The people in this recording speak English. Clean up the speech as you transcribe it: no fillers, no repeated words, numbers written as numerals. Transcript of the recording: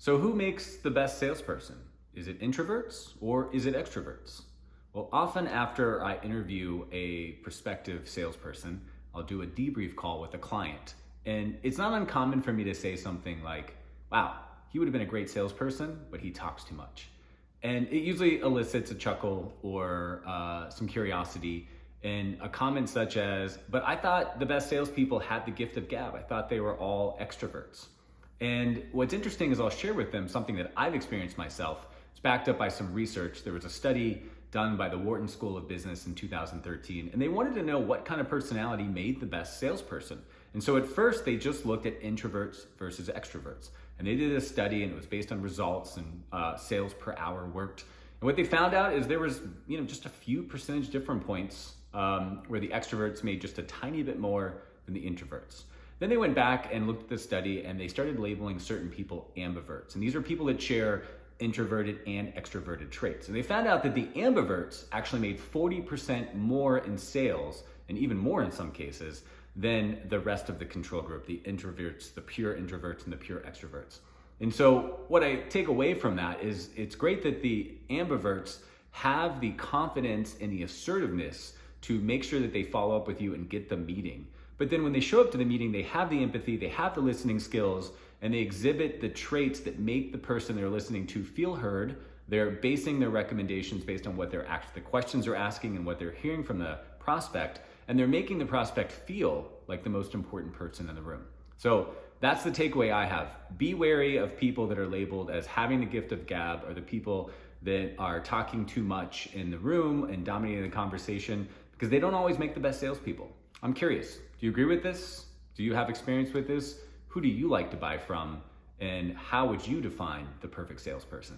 So who makes the best salesperson? Is it introverts or is it extroverts? Well, often after I interview a prospective salesperson, I'll do a debrief call with a client. And it's not uncommon for me to say something like, wow, he would have been a great salesperson, but he talks too much. And it usually elicits a chuckle or some curiosity, and a comment such as, but I thought the best salespeople had the gift of gab. I thought they were all extroverts. And what's interesting is I'll share with them something that I've experienced myself. It's backed up by some research. There was a study done by the Wharton School of Business in 2013, and they wanted to know what kind of personality made the best salesperson. And so at first they just looked at introverts versus extroverts. And they did a study, and it was based on results and sales per hour worked. And what they found out is there was just a few percentage different points where the extroverts made just a tiny bit more than the introverts. Then they went back and looked at the study, and they started labeling certain people ambiverts. And these are people that share introverted and extroverted traits. And they found out that the ambiverts actually made 40% more in sales, and even more in some cases, than the rest of the control group, the introverts, the pure introverts, and the pure extroverts. And so what I take away from that is it's great that the ambiverts have the confidence and the assertiveness to make sure that they follow up with you and get the meeting. But then when they show up to the meeting, they have the empathy, they have the listening skills, and they exhibit the traits that make the person they're listening to feel heard. They're basing their recommendations based on what the questions they're asking and what they're hearing from the prospect, and they're making the prospect feel like the most important person in the room. So that's the takeaway I have. Be wary of people that are labeled as having the gift of gab, or the people that are talking too much in the room and dominating the conversation, because they don't always make the best salespeople. I'm curious, do you agree with this? Do you have experience with this? Who do you like to buy from? And how would you define the perfect salesperson?